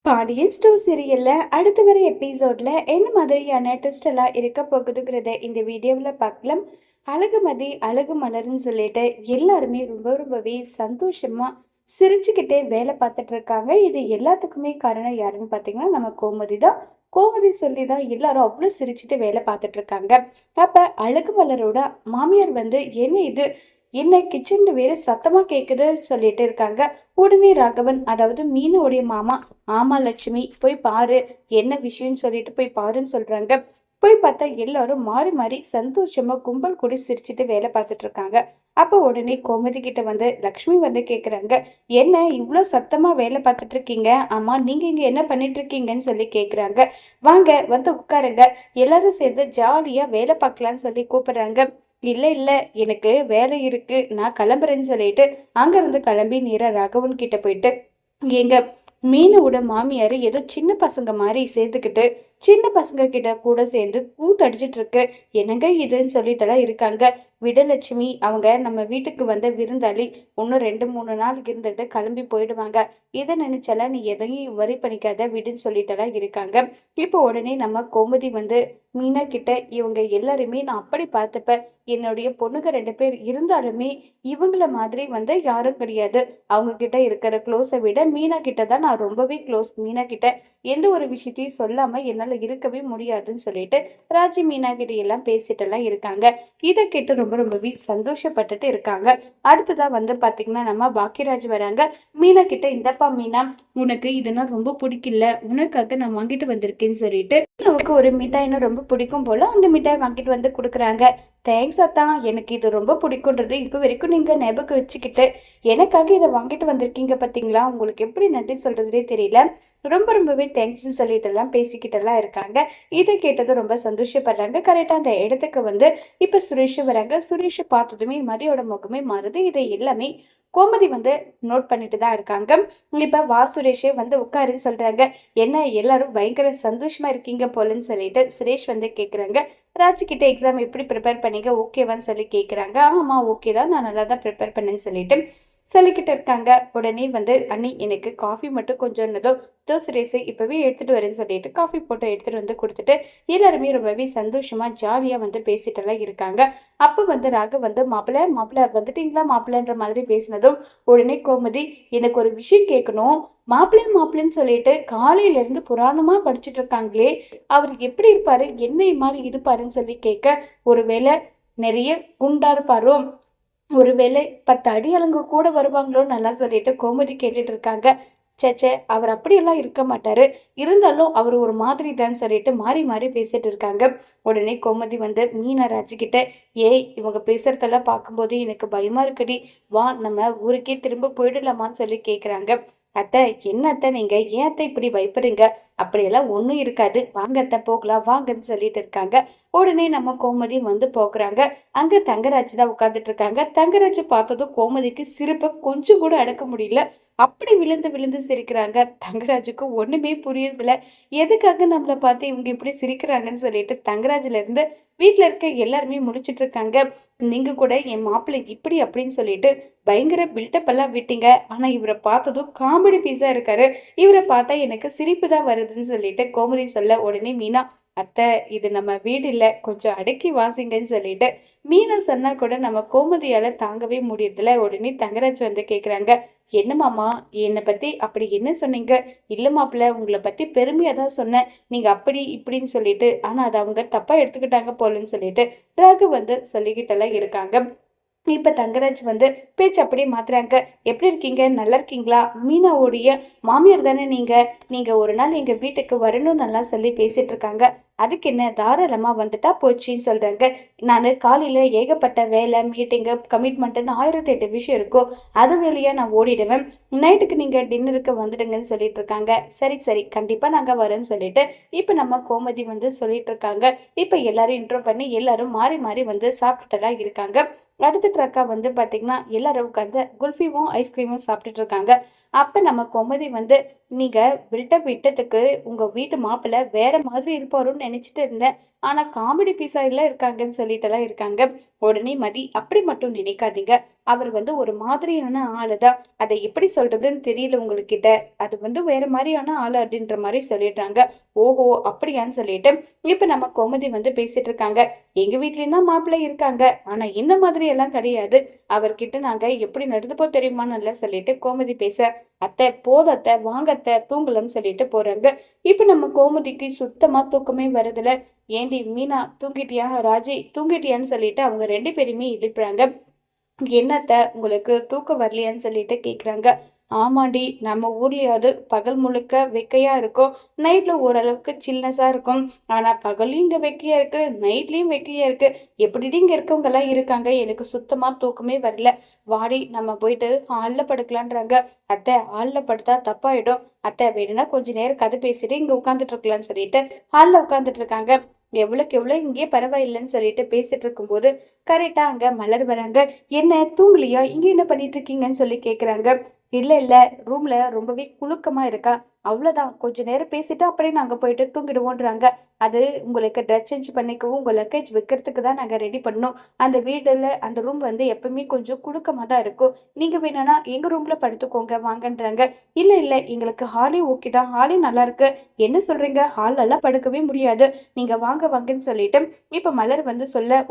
Pandian store சீரியல்ல அடுத்து வர எபிசோட்ல என்ன மாதிரியான ட்விஸ்ட் எல்லாம் இருக்க போகுதுங்கிறத இந்த வீடியோவில் பார்க்கலாம். அழகுமதி அழகு மலர்னு சொல்லிட்டு எல்லாருமே ரொம்பவே சந்தோஷமா சிரிச்சுக்கிட்டே வேலை பார்த்துட்டு இருக்காங்க. இது எல்லாத்துக்குமே காரணம் யாருன்னு பார்த்தீங்கன்னா நம்ம கோமதி தான். கோமதி சொல்லி தான் எல்லாரும் அவ்வளோ சிரிச்சுட்டு வேலை பார்த்துட்டு இருக்காங்க. அப்ப அழகு மலரோட மாமியார் வந்து என்ன இது, என்ன கிச்சன்ல வேற சத்தமா கேக்குது சொல்லிட்டு இருக்காங்க. உடனே ராகவன், அதாவது மீனாவுடைய மாமா, ஆமா லட்சுமி போய் பாரு, என்ன விஷயம்னு சொல்லிட்டு போய் பாருன்னு சொல்றாங்க. போய் பார்த்தா எல்லாரும் மாறி மாறி சந்தோஷமா கும்பல் கூடி சிரிச்சுட்டு வேலை பார்த்துட்டு இருக்காங்க. அப்போ உடனே கோமதி கிட்ட வந்து லக்ஷ்மி வந்து கேக்குறாங்க, என்ன இவ்வளோ சத்தமா வேலை பார்த்துட்டு இருக்கீங்க, ஆமா நீங்க இங்க என்ன பண்ணிட்டு இருக்கீங்கன்னு சொல்லி கேக்குறாங்க. வாங்க வந்து உட்காருங்க, எல்லாரும் சேர்ந்து ஜாலியா வேலை பார்க்கலான்னு சொல்லி கூப்பிடுறாங்க. இல்ல இல்ல, எனக்கு வேலை இருக்கு, நான் கிளம்புறேன்னு சொல்லிட்டு அங்கிருந்து கிளம்பி நேரா ராகவன் கிட்ட போயிட்டு, எங்க மீனோட மாமியார் ஏதோ சின்ன பசங்க மாதிரி சேர்ந்துக்கிட்டு சின்ன பசங்க கிட்ட கூட சேர்ந்து கூத்தடிச்சிட்டு இருக்கு, என்னங்க இதுன்னு சொல்லிட்டுலாம் இருக்காங்க. விடலட்சுமி அவங்க நம்ம வீட்டுக்கு வந்த விருந்தாளி, இன்னும் 2-3 நாள் இருந்துட்டு கிளம்பி போயிடுவாங்க, இதை நினைச்சாலாம் நீ எதையும் வரி பண்ணிக்காத விடுன்னு சொல்லிட்டுலாம் இருக்காங்க. இப்போ உடனே நம்ம கோமதி வந்து மீனா கிட்ட, இவங்க எல்லாருமே நான் அப்படி பார்த்துப்பேன், என்னுடைய பொண்ணுங்க 2 பேர் இருந்தாலுமே இவங்கள மாதிரி வந்து யாரும் கிடையாது, அவங்க கிட்ட இருக்கிற க்ளோஸை விட மீனா கிட்ட தான் நான் ரொம்பவே க்ளோஸ், மீனா கிட்ட எந்த ஒரு விஷயத்தையும் சொல்லாம என்னால இருக்கவே முடியாதுன்னு சொல்லிட்டு ராஜி மீனா கிட்ட எல்லாம் பேசிட்டு எல்லாம் இருக்காங்க. இதை கேட்டு ரொம்பவே சந்தோஷப்பட்டுட்டு இருக்காங்க. அடுத்ததான் வந்து பாத்தீங்கன்னா நம்ம பாக்கியராஜ் வராங்க. மீனா கிட்ட, இந்தப்பா மீனா, உனக்கு இதெல்லாம் ரொம்ப பிடிக்கல, உனக்காக நான் வாங்கிட்டு வந்திருக்கேன்னு சொல்லிட்டு நமக்கு ஒரு மிட்டாய்னா ரொம்ப பிடிக்கும் போல அந்த மிட்டாய் வாங்கிட்டு வந்து கொடுக்குறாங்க. தேங்க்ஸ் அத்தா, எனக்கு இது ரொம்ப பிடிக்குன்றது இப்போ வரைக்கும் நீங்க ஞாபகம் வச்சுக்கிட்டு எனக்காக இதை வாங்கிட்டு வந்திருக்கீங்க பார்த்தீங்களா, உங்களுக்கு எப்படி நன்றி சொல்றதுனே தெரியல, ரொம்பவே தேங்க்ஸ்ன்னு சொல்லிட்டு எல்லாம் பேசிக்கிட்டு எல்லாம் இருக்காங்க. இதை கேட்டதும் ரொம்ப சந்தோஷப்படுறாங்க. கரெக்டாக அந்த இடத்துக்கு வந்து இப்போ சுரேஷ் வராங்க. சுரேஷ் பார்த்ததுமே மதியோட முகமே மாறுது. இதை எல்லாமே கோமதி வந்து நோட் பண்ணிட்டு தான் இருக்காங்க. இப்ப வா சுரேஷே வந்து உட்காருன்னு சொல்றாங்க. என்ன எல்லாரும் பயங்கர சந்தோஷமா இருக்கீங்க போலன்னு சொல்லிட்டு சுரேஷ் வந்து கேக்குறாங்க. ராஜி கிட்ட எக்ஸாம் எப்படி ப்ரிப்பேர் பண்ணீங்க, ஓகேவான்னு சொல்லி கேக்குறாங்க. ஆமா ஓகே தான், நான் நல்லா தான் ப்ரிப்பேர் பண்ணேன்னு சொல்லிட்டு சொல்லிக்கிட்டு இருக்காங்க. உடனே வந்து அண்ணி எனக்கு காஃபி மட்டும் கொஞ்சம் சுரேஷ் இப்பவே எடுத்துட்டு வரேன்னு சொல்லிட்டு காஃபி போட்டு எடுத்துட்டு வந்து கொடுத்துட்டு எல்லாருமே ரொம்பவே சந்தோஷமா ஜாலியா வந்து பேசிட்டு எல்லாம் இருக்காங்க. அப்ப வந்து ராக வந்து மாப்பிள்ள மாப்பிள்ள வந்துட்டீங்களா மாப்பிள்ளன்ற மாதிரி பேசினதும் உடனே கோமதி, எனக்கு ஒரு விஷயம் கேட்கணும், மாப்பிள்ளைன்னு சொல்லிட்டு காலையில இருந்து புராணமா படிச்சுட்டு இருக்காங்களே, அவர் எப்படி இருப்பாரு, என்ன மாதிரி இருப்பாருன்னு சொல்லி கேட்க, ஒருவேளை நிறைய குண்டா இருப்பாரோ, ஒருவேளை 10 அடி அலங்க கூட வருவாங்களோ நல்லா சொல்லிட்டு கோமதி கேட்டுட்டு இருக்காங்க. சேச்சே, அவர் அப்படியெல்லாம் இருக்க மாட்டாரு, இருந்தாலும் அவர் ஒரு மாதிரி தான் சொல்லிட்டு மாறி மாறி பேசிட்டு இருக்காங்க. உடனே கோமதி வந்து மீனா ராஜுகிட்ட, ஏய் இவங்க பேசுறதெல்லாம் பார்க்கும்போது எனக்கு பயமா இருக்குடி, வா நம்ம ஊருக்கே திரும்ப போயிடலாமான்னு சொல்லி கேக்குறாங்க. அத்தை, என்ன அத்தை நீங்க ஏன் அத்தை இப்படி பயப்படுறீங்க, அப்படியெல்லாம் ஒன்றும் இருக்காது, வாங்க அத்தை போகலாம் வாங்கன்னு சொல்லிட்டு இருக்காங்க. உடனே நம்ம கோமதி வந்து போக்குறாங்க. அங்க தங்கராஜ் தான் உட்கார்ந்துட்டு இருக்காங்க. தங்கராஜ் பார்த்ததும் கோமதிக்கு சிரிப்பை கொஞ்சம் கூட அடக்க முடியல, அப்படி விழுந்து விழுந்து சிரிக்கிறாங்க. தங்கராஜுக்கு ஒண்ணுமே புரியறதில்ல, எதுக்காக நம்மளை பார்த்து இவங்க இப்படி சிரிக்கிறாங்கன்னு சொல்லிட்டு தங்கராஜ்ல இருந்து வீட்டுல இருக்க எல்லாருமே முடிச்சிட்டு இருக்காங்க. நீங்க கூட என் மாப்பிள்ளை இப்படி அப்படின்னு சொல்லிட்டு பயங்கர பில்டப் எல்லாம் விட்டீங்க, ஆனா இவரை பார்த்ததும் காமெடி பீஸா இருக்காரு, இவரை பார்த்தா எனக்கு சிரிப்பு தான் வருதுன்னு சொல்லிட்டு கோமதி சொல்ல, உடனே மீனா, அத்தை இது நம்ம வீடு இல்ல, கொஞ்சம் அடக்கி வாசிங்கன்னு சொல்லிட்டு மீனா சொன்னா கூட நம்ம கோமதியால தாங்கவே முடியறதில்ல. உடனே தங்கராஜ் வந்து கேக்குறாங்க, என்ன மாமா என்னை பத்தி அப்படி என்ன சொன்னீங்க, இல்ல மாப்பிள்ள உங்களை பத்தி பெருமையா தான் சொன்னேன், நீங்க அப்படி இப்படின்னு சொல்லிட்டு, ஆனா அதை அவங்க தப்பா எடுத்துக்கிட்டாங்க போலன்னு சொல்லிட்டு ராகு வந்து சொல்லிக்கிட்டெல்லாம் இருக்காங்க. இப்ப தங்கராஜ் வந்து பேச்சு அப்படியே மாத்துறாங்க. எப்படி இருக்கீங்க, நல்லா இருக்கீங்களா, மீனாவுடைய மாமியார் தானே நீங்க, நீங்க ஒரு நாள் எங்க வீட்டுக்கு வரணும் நல்லா சொல்லி பேசிட்டு இருக்காங்க, அதுக்கு என்ன தாராளமா வந்துட்டா போச்சுன்னு சொல்றாங்க. நான் காலையில ஏகப்பட்ட வேலை மீட்டிங்கு கமிட்மெண்ட்னு 1008 விஷயம் இருக்கும், அது வேலையா நான் ஓடிடுவேன், நைட்டுக்கு நீங்க டின்னருக்கு வந்துடுங்கன்னு சொல்லிட்டு இருக்காங்க. சரி சரி கண்டிப்பா நாங்க வரோன்னு சொல்லிட்டு இப்ப நம்ம கோமதி வந்து சொல்லிட்டு இருக்காங்க. இப்ப எல்லாரும் இன்ட்ரோ பண்ணி எல்லாரும் மாறி மாறி வந்து சாப்பிட்டுட்டு இருக்காங்க. அடுத்த ட்ரக்கா வந்து பார்த்தீங்கன்னா எல்லாரும் உட்காந்து குல்ஃபியும் ஐஸ்கிரீமும் சாப்பிட்டுட்டு இருக்காங்க. அப்ப நம்ம கோமதி வந்து, நீங்க பில்டப் விட்டதுக்கு உங்க வீட்டு மாப்பிள்ளை வேற மாதிரி இருப்பாருன்னு நினைச்சிட்டு இருந்தேன். ஆனா காமெடி பீஸா இல்ல இருக்காங்கன்னு சொல்லிட்டுலாம் இருக்காங்க. உடனே மதி, அப்படி மட்டும் நினைக்காதீங்க. அவர் வந்து ஒரு மாதிரியான ஆளு தான். அதை எப்படி சொல்றதுன்னு தெரியல உங்ககிட்ட. அது வந்து வேற மாதிரியான ஆளு அப்படின்ற மாதிரி சொல்லிடுறாங்க. ஓஹோ! அப்படியான்னு சொல்லிட்டு, இப்ப நம்ம கோமதி வந்து பேசிட்டு இருக்காங்க. எங்க வீட்லயும் தான் மாப்பிள்ளை இருக்காங்க. ஆனா இந்த மாதிரி எல்லாம் கிடையாது. அவர்கிட்ட நாங்க எப்படி நடந்துப்போம் தெரியுமான்னு சொல்லிட்டு கோமதி பேச, அத்தை போதும் அத்தை, வாங்க அத்தை தூங்கலன்னு சொல்லிட்டு போறாங்க. இப்ப நம்ம கோமதிக்கு சுத்தமா தூக்கமே வருதுல. ஏண்டி மீனா தூங்கிட்டியா? ராஜி தூங்கிட்டியான்னு சொல்லிட்டு அவங்க 2 பேரையுமே எழுப்புறாங்க. என்னத்த உங்களுக்கு தூக்கம் வரலையான்னு சொல்லிட்டு கேக்குறாங்க. ஆமாண்டி, நம்ம ஊர்லயாவது பகல் முழுக்க வெக்கையா இருக்கும். நைட்ல ஓரளவுக்கு சில்னஸா இருக்கும். ஆனா பகல்லையும் இங்க வெக்கையா இருக்கு, நைட்லயும் வெக்கையா இருக்கு. எப்படிடி இங்க இருக்கவங்க எல்லாம் இருக்காங்க? எனக்கு சுத்தமா தூக்கமே வரல. வாடி நம்ம போயிட்டு ஹால்ல படுக்கலான்றாங்க. அத்தை ஹால்ல படுத்தா தப்பாயிடும். அத்தை வேணும்னா கொஞ்ச நேரம் கதை பேசிட்டு இங்க உட்காந்துட்டு இருக்கலாம்னு சொல்லிட்டு ஹால்ல உட்காந்துட்டு இருக்காங்க. எவ்வளவுக்கு எவ்வளவு இங்கேயே பரவாயில்லைன்னு சொல்லிட்டு பேசிட்டு இருக்கும்போது கரெக்டா அங்க மலர் வராங்க. என்ன தூங்கலையா? இங்க என்ன பண்ணிட்டு இருக்கீங்கன்னு சொல்லி கேக்குறாங்க. இல்ல இல்ல, ரூம்ல ரொம்பவே குலுக்கமா இருக்கா. அவ்வளவுதான், கொஞ்ச நேரம் பேசிட்டு அப்படியே நாங்க போயிட்டு தூங்கிடுவோன்றாங்க. அது உங்களுக்கு ட்ரெஸ் சேஞ்ச் பண்ணிக்கவும் உங்க லக்கேஜ் வைக்கிறதுக்கு தான் நாங்க ரெடி பண்ணோம். அந்த வீடுல அந்த ரூம் வந்து எப்பவுமே கொஞ்சம் குலுக்கமா தான் இருக்கும். நீங்க வேணும்னா எங்க ரூம்ல படுத்துக்கோங்க வாங்கன்றாங்க. இல்ல இல்ல, எங்களுக்கு ஹாலே ஓகே தான், ஹாலே நல்லா இருக்கு. என்ன சொல்றீங்க? ஹால் எல்லாம் படுக்கவே முடியாது. நீங்க வாங்க வாங்கன்னு சொல்லிட்டு இப்ப மலர் வந்து சொல்ல,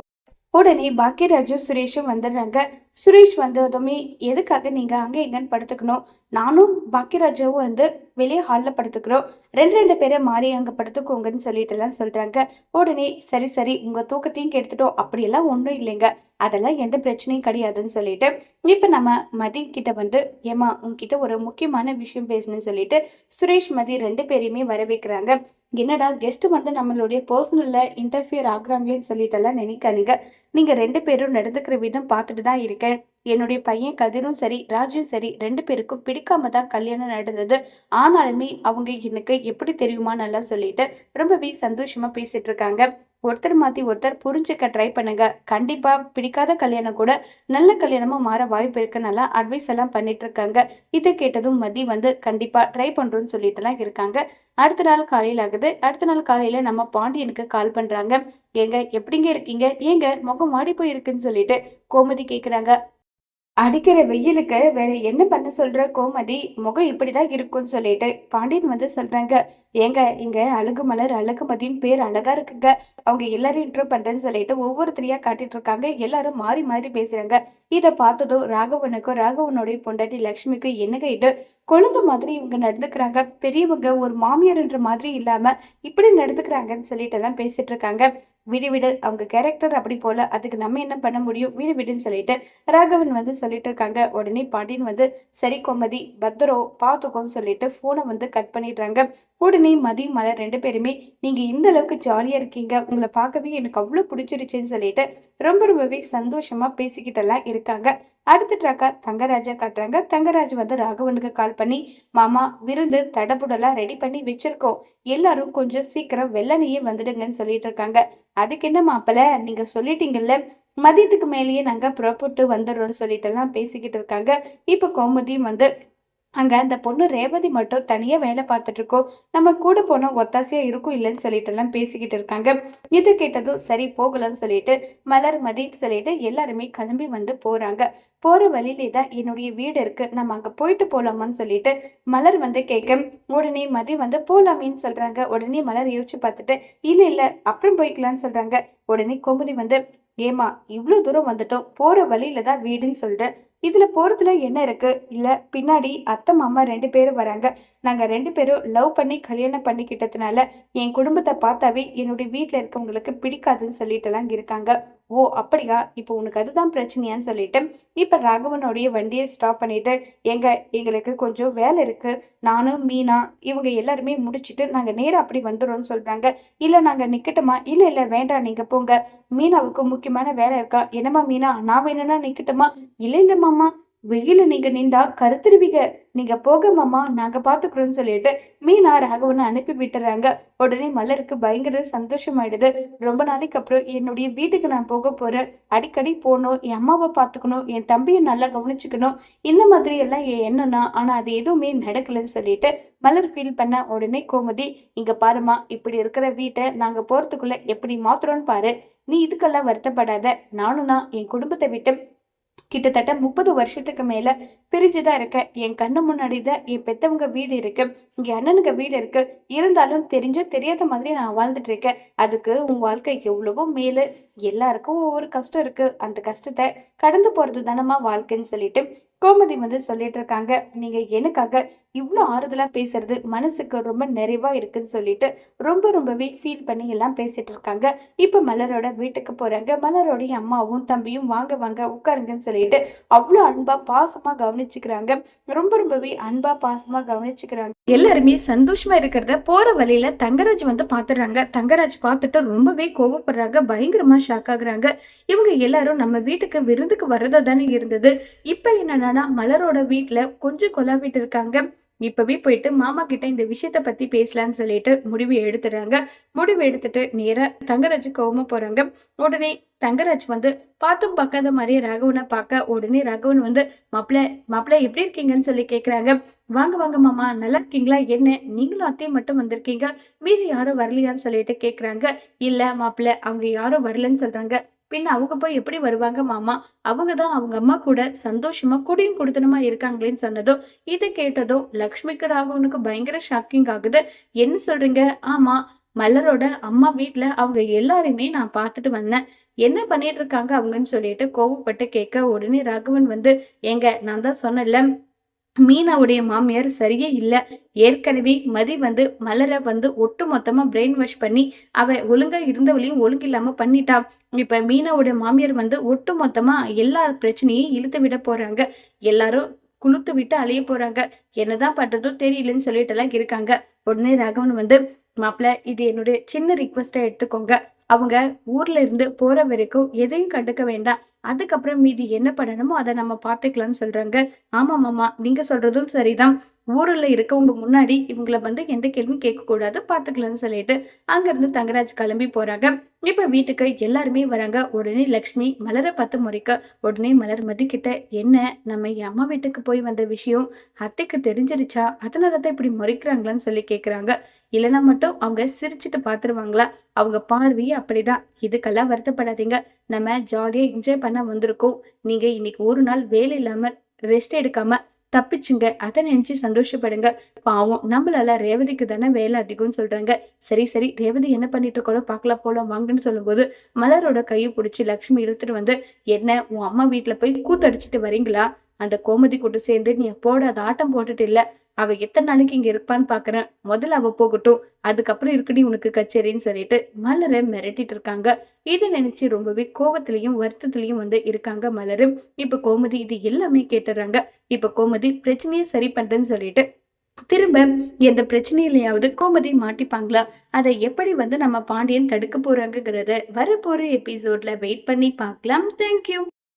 உடனே பாக்கியராஜும் சுரேஷும் வந்துடுறாங்க. சுரேஷ் வந்ததுமே, எதுக்காக நீங்க அங்க இங்கன்னு படுத்துக்கணும்? நானும் பாக்கியராஜாவும் வந்து வெளியே ஹால்ல படுத்துக்கிறோம். 2 பேரை மாறி அங்க படுத்துக்கோங்கன்னு சொல்லிட்டு எல்லாம் சொல்றாங்க. உடனே சரி சரி, உங்க தூக்கத்தையும் கெடுத்துட்டோம். அப்படியெல்லாம் ஒன்றும் இல்லைங்க. அதெல்லாம் எந்த பிரச்சனையும் கிடையாதுன்னு சொல்லிட்டு இப்ப நம்ம மதி கிட்ட வந்து, ஏமா உன்கிட்ட ஒரு முக்கியமான விஷயம் பேசணும்னு சொல்லிட்டு சுரேஷ் மதி 2 பேரையுமே வர வைக்கிறாங்க. என்னடா கெஸ்ட் வந்து நம்மளுடைய பர்சனல்ல இன்டர்ஃபியர் ஆகுறாங்களேன்னு சொல்லிட்டு எல்லாம் நினைக்காதீங்க. நீங்க 2 பேரும் நடந்துக்கிற விதம் பார்த்துட்டு தான் இருக்கேன். என்னுடைய பையன் கதிரும் சரி, ராஜும் சரி 2 பேருக்கும் பிடிக்காம தான் கல்யாணம் நடந்தது. ஆனாலுமே அவங்க எனக்கு எப்படி தெரியுமா நல்லா சொல்லிட்டு ரொம்பவே சந்தோஷமா பேசிட்டு இருக்காங்க. ஒருத்தர் மாத்தி ஒருத்தர் புரிஞ்சுக்க ட்ரை பண்ணுங்க. கண்டிப்பா பிடிக்காத கல்யாணம் கூட நல்ல கல்யாணமா மாற வாய்ப்பு இருக்கு. நல்லா அட்வைஸ் எல்லாம் பண்ணிட்டு இருக்காங்க. இதை கேட்டதும் மதி வந்து கண்டிப்பா ட்ரை பண்றோம்னு சொல்லிட்டு எல்லாம் இருக்காங்க. அடுத்த நாள் காலையில ஆகுது. அடுத்த நாள் காலையில நம்ம பாண்டியனுக்கு கால் பண்றாங்க. ஏங்க எப்படிங்க இருக்கீங்க? ஏங்க முகம் வாடி போயிருக்குன்னு சொல்லிட்டு கோமதி கேக்குறாங்க. அடிக்கிற வெயிலுக்கு வேற என்ன பண்ண சொல்ற கோமதி? முகம் இப்படிதான் இருக்கும்னு சொல்லிட்டு பாண்டியன் வந்து சொல்றாங்க. ஏங்க இங்க அழகு மலர் அழகுமதின்னு பேர் அழகா இருக்குங்க. அவங்க எல்லாரும் இன்ட்ரோ பண்றேன்னு சொல்லிட்டு ஒவ்வொருத்தரையா காட்டிட்டு இருக்காங்க. எல்லாரும் மாறி மாறி பேசுறாங்க. இதை பார்த்ததும் ராகவனுக்கும் ராகவனுடைய பொண்டாட்டி லக்ஷ்மிக்கும் என்னங்க இது? குழந்தை மாதிரி இவங்க நடந்துக்கிறாங்க. பெரியவங்க ஒரு மாமியார்ன்ற மாதிரி இல்லாம இப்படி நடந்துக்கிறாங்கன்னு சொல்லிட்டு எல்லாம் பேசிட்டு இருக்காங்க. விடு விடு, அவங்க கேரக்டர் அப்படி போல, அதுக்கு நம்ம என்ன பண்ண முடியும்? விடு விடுன்னு சொல்லிட்டு ராகவன் வந்து சொல்லிட்டு இருக்காங்க. உடனே பாண்டியன் வந்து சரி கோமதி பத்திரம் பார்த்துக்கோன்னு சொல்லிட்டு போனை வந்து கட் பண்ணிடுறாங்க. உடனே மதி மலர் 2 பேருமே, நீங்க இந்த அளவுக்கு ஜாலியா இருக்கீங்க, உங்களை பார்க்கவே எனக்கு அவ்வளவு பிடிச்சிருச்சுன்னு சொல்லிட்டு ரொம்பவே சந்தோஷமா பேசிக்கிட்டெல்லாம் இருக்காங்க. அடுத்த ட்ராக்கா தங்கராஜா காட்டுறாங்க. தங்கராஜ் வந்து ராகவனுக்கு கால் பண்ணி, மாமா விருந்து தடபுடலா ரெடி பண்ணி வச்சிருக்கோம். எல்லாரும் கொஞ்சம் சீக்கிரம் வெள்ளனையே வந்துடுங்கன்னு சொல்லிட்டு இருக்காங்க. அதுக்கு என்ன மாப்பிள்ள, நீங்க சொல்லிட்டீங்கல்ல, மதியத்துக்கு மேலேயே நாங்க புறப்பட்டு வந்துடுறோம்னு சொல்லிட்டு எல்லாம் பேசிக்கிட்டு இருக்காங்க. இப்ப கோமதியும் வந்து, அங்க அந்த பொண்ணு ரேவதி மட்டும் தனியா வேலை பார்த்துட்டு இருக்கோம். நம்ம கூட போனா ஒத்தாசையா இருக்கும் இல்லைன்னு சொல்லிட்டு எல்லாம் பேசிக்கிட்டு இருக்காங்க. இது கேட்டதும் சரி போகலாம்னு சொல்லிட்டு மலர் மதின்னு சொல்லிட்டு எல்லாருமே கிளம்பி வந்து போறாங்க. போற வழியிலே தான் என்னுடைய வீடு இருக்கு, நம்ம அங்க போயிட்டு போலாமான்னு சொல்லிட்டு மலர் வந்து கேட்க, உடனே மதி வந்து போலாமேன்னு சொல்றாங்க. உடனே மலர் யோசிச்சு பார்த்துட்டு இல்ல இல்ல அப்புறம் போய்க்கலாம்னு சொல்றாங்க. உடனே கோமதி வந்து, ஏமா இவ்வளவு தூரம் வந்துட்டோம், போற வழியில தான் வீடுன்னு சொல்லிட்டு இதுல போறதுல என்ன இருக்கு? இல்ல பின்னாடி அத்தை மாமா 2 பேரும் வராங்க. நாங்க 2 பேரும் லவ் பண்ணி கல்யாணம் பண்ணிக்கிட்டதுனால என் குடும்பத்தை பார்த்தாவே என்னுடைய வீட்டுல இருக்கவங்களுக்கு பிடிக்காதுன்னு சொல்லிட்டு எல்லாம் இருக்காங்க. ஓ அப்படியா? இப்போ உனக்கு அதுதான் பிரச்சனையான்னு சொல்லிட்டு இப்ப ராகவனுடைய வண்டியை ஸ்டாப் பண்ணிட்டு, எங்க எங்களுக்கு கொஞ்சம் வேலை இருக்கு. நானும் மீனா இவங்க எல்லாருமே முடிச்சிட்டு நாங்க நேரா அப்படி வந்துடுறோம்னு சொல்றாங்க. இல்ல நாங்க நிக்கட்டுமா? இல்ல இல்ல வேண்டாம், நீங்க போங்க. மீனாவுக்கு முக்கியமான வேலை இருக்கா. என்னம்மா மீனா, நான் வேணும்னா நிக்கட்டுமா? இல்ல இல்ல மாமா, வெயில நீங்க நின்றா கருத்துருவீங்க. நீங்க போங்க மாமா, நாங்க பாத்துக்கிறோம்னு சொல்லிட்டு மீனா ராகவனை அனுப்பி விட்டுறாங்க. உடனே மலருக்கு பயங்கர சந்தோஷமாயிடுது. ரொம்ப நாளைக்கு அப்புறம் என்னுடைய வீட்டுக்கு நான் போக போறேன். அடிக்கடி போகணும், என் அம்மாவை பாத்துக்கணும், என் தம்பியை நல்லா கவனிச்சுக்கணும். இந்த மாதிரி எல்லாம் என் எண்ணம் தான். ஆனா அது எதுவுமே நடக்கலன்னு சொல்லிட்டு மலர் ஃபீல் பண்ண உடனே கோமதி, இங்க பாருமா, இப்படி இருக்கிற வீட்டை நாங்க போறதுக்குள்ள எப்படி மாத்துறோம்னு பாரு. நீ இதுக்கெல்லாம் வருத்தப்படாத. நானும் தான் என் குடும்பத்தை விட்டு கிட்டத்தட்ட 30 வருஷத்துக்கு மேல பிரிஞ்சுதான் இருக்கேன். என் கண்ணு முன்னாடி தான் என் பெத்தவங்க வீடு இருக்கு, என் அண்ணனுக்கு வீடு இருக்கு. இருந்தாலும் தெரிஞ்ச தெரியாத மாதிரி நான் வாழ்ந்துட்டு இருக்கேன். அதுக்கு உன் வாழ்க்கை எவ்வளவோ மேலு. எல்லாருக்கும் ஒவ்வொரு கஷ்டம் இருக்கு. அந்த கஷ்டத்தை கடந்து போறது தானம்மா வாழ்க்கைன்னு சொல்லிட்டு கோமதி சொல்லிட்டு இருக்காங்க. நீங்க எனக்காக இவ்வளோ ஆறுதலா பேசுறது மனசுக்கு ரொம்ப நிறைவா இருக்குன்னு சொல்லிட்டு ரொம்பவே ஃபீல் பண்ணி எல்லாம் பேசிட்டு இருக்காங்க. இப்ப மலரோட வீட்டுக்கு போறாங்க. மலரோடைய அம்மாவும் தம்பியும் வாங்க வாங்க உட்காருங்கன்னு சொல்லிட்டு அவ்வளோ அன்பா பாசமா கவனிச்சுக்கிறாங்க. ரொம்பவே அன்பா பாசமா கவனிச்சுக்கிறாங்க. எல்லாருமே சந்தோஷமா இருக்கிறத போற வழியில தங்கராஜ் பாத்துறாங்க. தங்கராஜ் பார்த்துட்டு ரொம்பவே கோவப்படுறாங்க. பயங்கரமா ஷாக் ஆகுறாங்க. இவங்க எல்லாரும் நம்ம வீட்டுக்கு விருந்துக்கு வர்றதா தானே இருந்தது. இப்ப என்னன்னா மலரோட வீட்டுல கொஞ்சம் கொலாவிட்டு இருக்காங்க. இப்பவே போயிட்டு மாமா கிட்ட இந்த விஷயத்த பத்தி பேசலான்னு சொல்லிட்டு முடிவு எடுத்துறாங்க. முடிவு எடுத்துட்டு நேரா தங்கராஜ் கோவமா போறாங்க. உடனே தங்கராஜ் பார்த்தும் பார்க்காத மாதிரியே ராகவனை பார்க்க, உடனே ராகவன் மாப்பிள்ள மாப்பிள்ள எப்படி இருக்கீங்கன்னு சொல்லி கேக்குறாங்க. வாங்க வாங்க மாமா, நல்லா இருக்கீங்களா? என்ன நீங்களும் அத்தையும் மட்டும் வந்திருக்கீங்க, மீதி யாரும் வரலையான்னு சொல்லிட்டு கேக்குறாங்க. இல்ல மாப்பிள்ள, அவங்க யாரும் வரலன்னு சொல்றாங்க. பின்ன அவங்க போய் எப்படி வருவாங்க மாமா? அவங்க தான் அவங்க அம்மா கூட சந்தோஷமா குடியும் குடுத்தனமா இருக்காங்களேன்னு சொன்னதும், இதை கேட்டதும் லக்ஷ்மிக்கு ராகவனுக்கு பயங்கர ஷாக்கிங் ஆகுது. என்ன சொல்றீங்க? ஆமா, மலரோட அம்மா வீட்டுல அவங்க எல்லாரையுமே நான் பார்த்துட்டு வந்தேன். என்ன பண்ணிட்டு இருக்காங்க அவங்கன்னு சொல்லிட்டு கோவப்பட்டு கேட்க, உடனே ராகவன் ஏங்க நான் தான் சொன்னேன்ல, மீனாவுடைய மாமியார் சரியே இல்ல. ஏற்கனவே மதி மலரை ஒட்டு மொத்தமா பிரெயின் வாஷ் பண்ணி அவ ஒழுங்கா இருந்தவளையும் ஒழுங்கில்லாம பண்ணிட்டான். இப்ப மீனாவுடைய மாமியார் ஒட்டு மொத்தமா எல்லா பிரச்சனையும் இழுத்து விட போறாங்க. எல்லாரும் குளுத்து விட்டு அலைய போறாங்க. என்னதான் பண்றதோ தெரியலன்னு சொல்லிட்டு எல்லாம் இருக்காங்க. உடனே ராகவன் மாப்பிள்ள, இது என்னுடைய சின்ன ரிக்வெஸ்டா எடுத்துக்கோங்க. அவங்க ஊர்ல இருந்து போற வரைக்கும் எதையும் கண்டுக்க வேண்டாம். அதுக்கப்புறம் மீதி என்ன பண்ணணுமோ அதை நம்ம பார்த்துக்கலாம்னு சொல்றாங்க. ஆமா மாமா, நீங்க சொல்றதும் சரிதான். ஊர்ல இருக்கவங்க முன்னாடி இவங்களை எந்த கேள்வியும் கேட்க கூடாது, பாத்துக்கலாம்னு சொல்லிட்டு அங்கிருந்து தங்கராஜ் கிளம்பி போறாங்க. இப்ப வீட்டுக்கு எல்லாருமே வராங்க. உடனே லக்ஷ்மி மலரை பார்த்து முறைக்க, உடனே மலர் மதிக்கிட்ட, என்ன நம்ம அம்மா வீட்டுக்கு போய் வந்த விஷயம் அத்தைக்கு தெரிஞ்சிருச்சா? அதனாலதான் இப்படி முறைக்கிறாங்களான்னு சொல்லி கேக்குறாங்க. இல்லைன்னா மட்டும் அவங்க சிரிச்சுட்டு பாத்துருவாங்களா? அவங்க பார்வையே அப்படிதான். இதுக்கெல்லாம் வருத்தப்படாதீங்க. நம்ம ஜாலியா என்ஜாய் பண்ண வந்திருக்கோம். நீங்க இன்னைக்கு ஒரு நாள் வேலை இல்லாம ரெஸ்ட் எடுக்காம தப்பிச்சுங்க, அதை நினைச்சு சந்தோஷப்படுங்க. பாவம், நம்மளால ரேவதிக்கு தானே வேலை அதிகம்னு சொல்றாங்க. சரி சரி, ரேவதி என்ன பண்ணிட்டு இருக்கோ பாக்கலாம் போலாம் வாங்கன்னு சொல்லும்போது மலரோட கையை பிடிச்சி லக்ஷ்மி இழுத்துட்டு என்ன உன் அம்மா வீட்டுல போய் கூத்தடிச்சிட்டு வரீங்களா? அந்த கோமதி கூட சேர்ந்து நீ போட அது ஆட்டம் போட்டுட்டு இல்ல, அவ எத்தனை நாளைக்கு இங்க இருப்பான்னு பாக்குறேன். முதல்ல அவ போகட்டும், அதுக்கப்புறம் இருக்குடி உனக்கு கச்சேரின்னு சொல்லிட்டு மலரை மிரட்டிட்டு இருக்காங்க. இதை நினைச்சு ரொம்பவே கோவத்திலையும் வருத்தத்திலையும் இருக்காங்க மலரு. இப்ப கோமதி இது எல்லாமே கேட்டுறாங்க. இப்ப கோமதி பிரச்சனையை சரி பண்றேன்னு சொல்லிட்டு திரும்ப எந்த பிரச்சனையிலையாவது கோமதி மாட்டிப்பாங்களா? அதை எப்படி நம்ம பாண்டியன் தடுக்க போறாங்கிறத வரப்போற எபிசோட்ல வெயிட் பண்ணி பார்க்கலாம். தேங்க்யூ.